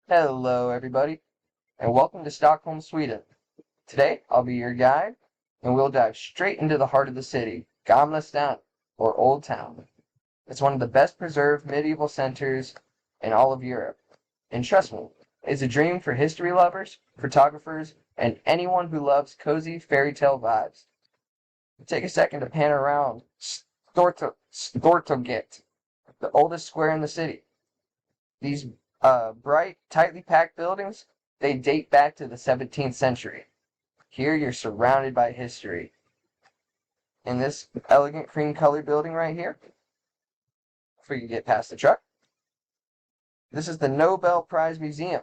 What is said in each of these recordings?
Hello, everybody, and welcome to Stockholm, Sweden. Today, I'll be your guide, and we'll dive straight into the heart of the city, Gamla Stan, or Old Town. It's one of the best preserved medieval centers in all of Europe, and trust me, it's a dream for history lovers, photographers, and anyone who loves cozy fairy tale vibes. Take a second to pan around Stortorget, the oldest square in the city. These bright, tightly packed buildings, they date back to the 17th century. Here you're surrounded by history. In this elegant cream-colored building right here, before you get past the truck, this is the Nobel Prize Museum.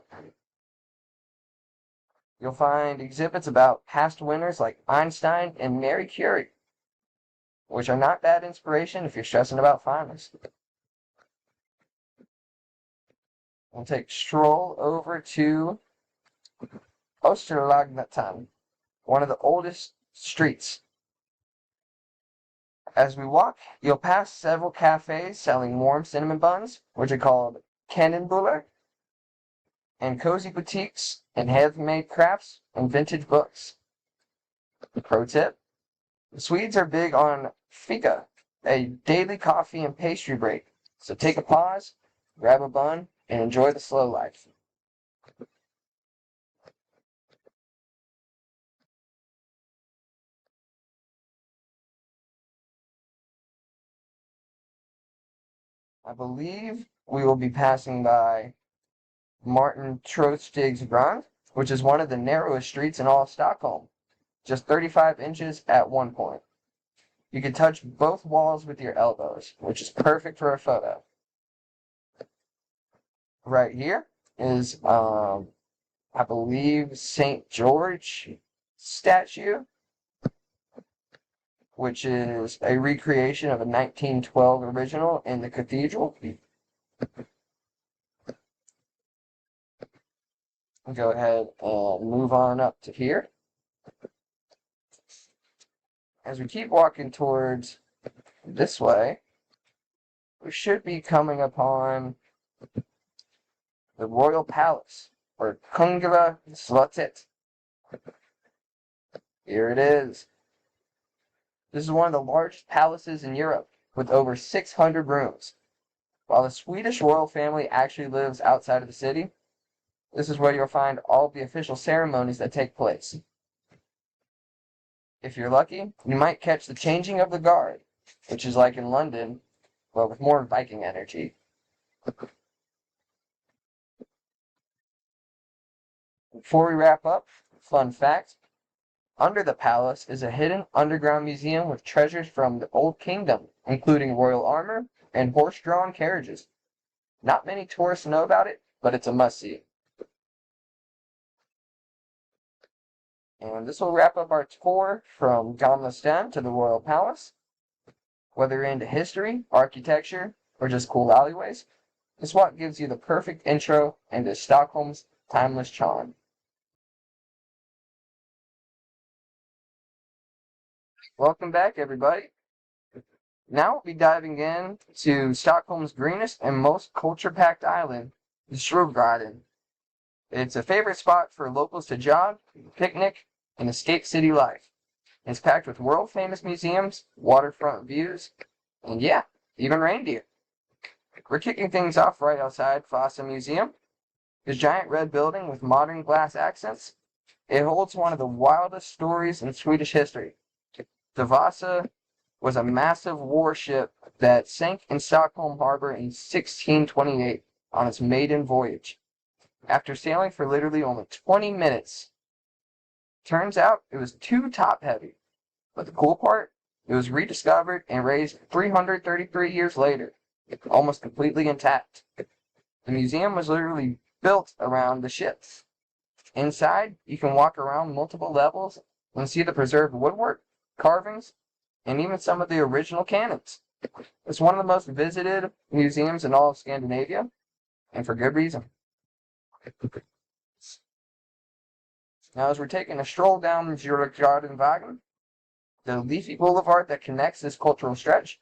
You'll find exhibits about past winners like Einstein and Marie Curie, which are not bad inspiration if you're stressing about finals. We'll take a stroll over to Österlagnatan, one of the oldest streets. As we walk, you'll pass several cafes selling warm cinnamon buns, which are called Kannenbullar, and cozy boutiques and handmade crafts and vintage books. Pro tip, the Swedes are big on fika, a daily coffee and pastry break. So take a pause, grab a bun, and enjoy the slow life. I believe we will be passing by Martin Trostig's Brand, which is one of the narrowest streets in all of Stockholm, just 35 inches at one point. You can touch both walls with your elbows, which is perfect for a photo. Right here is, I believe, St. George statue, which is a recreation of a 1912 original in the cathedral. Go ahead and move on up to here. As we keep walking towards this way, we should be coming upon the Royal Palace, or Kungla Slottet. Here it is. This is one of the largest palaces in Europe, with over 600 rooms. While the Swedish royal family actually lives outside of the city, this is where you'll find all the official ceremonies that take place. If you're lucky, you might catch the changing of the guard, which is like in London, but with more Viking energy. Before we wrap up, fun fact, under the palace is a hidden underground museum with treasures from the Old Kingdom, including royal armor and horse-drawn carriages. Not many tourists know about it, but it's a must-see. And this will wrap up our tour from Gamla Stan to the Royal Palace. Whether you're into history, architecture, or just cool alleyways, this walk gives you the perfect intro into Stockholm's timeless charm. Welcome back, everybody. Now we'll be diving in to Stockholm's greenest and most culture-packed island, the Shrubgarden. It's a favorite spot for locals to jog, picnic, and escape city life. It's packed with world-famous museums, waterfront views, and yeah, even reindeer. We're kicking things off right outside Vasa Museum. This giant red building with modern glass accents. It holds one of the wildest stories in Swedish history. The Vasa was a massive warship that sank in Stockholm Harbor in 1628 on its maiden voyage. After sailing for literally only 20 minutes, turns out it was too top-heavy. But the cool part, it was rediscovered and raised 333 years later, almost completely intact. The museum was literally built around the ships. Inside, you can walk around multiple levels and see the preserved woodwork, carvings, and even some of the original cannons. It's one of the most visited museums in all of Scandinavia, and for good reason. Now, as we're taking a stroll down Djurgårdenvägen, the leafy boulevard that connects this cultural stretch,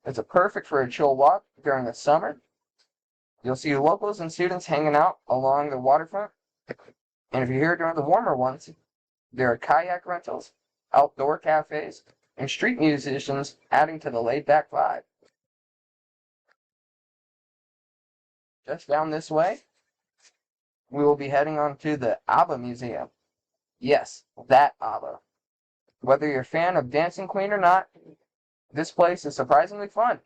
it's perfect for a chill walk during the summer. You'll see locals and students hanging out along the waterfront. And if you're here during the warmer months, there are kayak rentals, outdoor cafes, and street musicians adding to the laid-back vibe. Just down this way, we will be heading on to the ABBA Museum. Yes, that ABBA. Whether you're a fan of Dancing Queen or not, this place is surprisingly fun.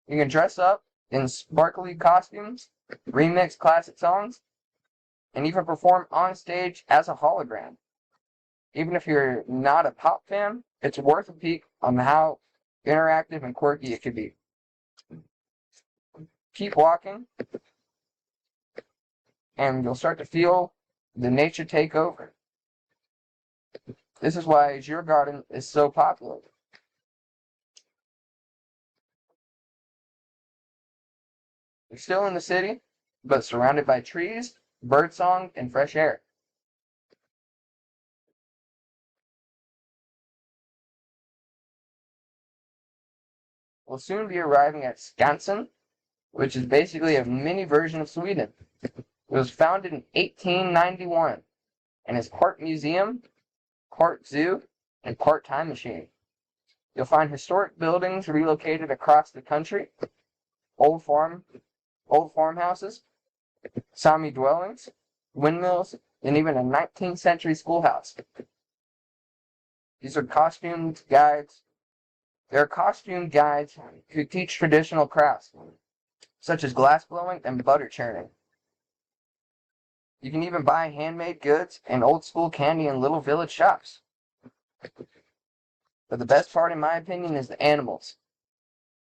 You can dress up in sparkly costumes, remix classic songs, and even perform on stage as a hologram. Even if you're not a pop fan, it's worth a peek on how interactive and quirky it could be. Keep walking, and you'll start to feel the nature take over. This is why Djurgården is so popular. You're still in the city, but surrounded by trees, birdsong, and fresh air. We'll soon be arriving at Skansen, which is basically a mini version of Sweden. It was founded in 1891 and is part museum, part zoo, and part time machine. You'll find historic buildings relocated across the country, old farmhouses, Sami dwellings, windmills, and even a 19th century schoolhouse. These are costumed guides. There are costume guides who teach traditional crafts, such as glass blowing and butter churning. You can even buy handmade goods and old school candy in little village shops. But the best part, in my opinion, is the animals.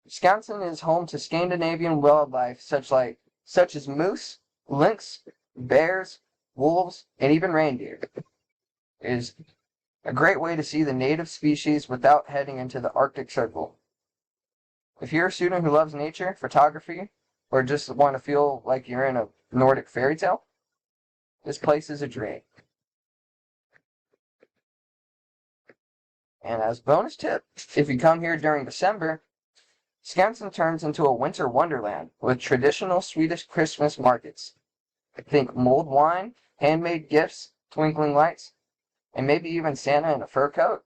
Skansen is home to Scandinavian wildlife such as moose, lynx, bears, wolves, and even reindeer. It is a great way to see the native species without heading into the Arctic Circle. If you're a student who loves nature, photography, or just want to feel like you're in a Nordic fairy tale, this place is a dream. And as a bonus tip, if you come here during December, Skansen turns into a winter wonderland with traditional Swedish Christmas markets. Think mulled wine, handmade gifts, twinkling lights, and maybe even Santa in a fur coat.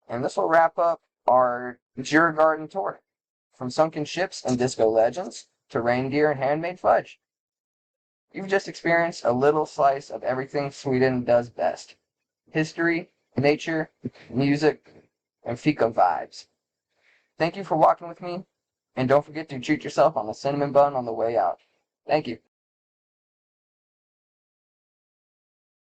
And this will wrap up our Djurgården tour. From sunken ships and disco legends to reindeer and handmade fudge. You've just experienced a little slice of everything Sweden does best. History, nature, music, and fika vibes. Thank you for walking with me, and don't forget to treat yourself on a cinnamon bun on the way out. Thank you.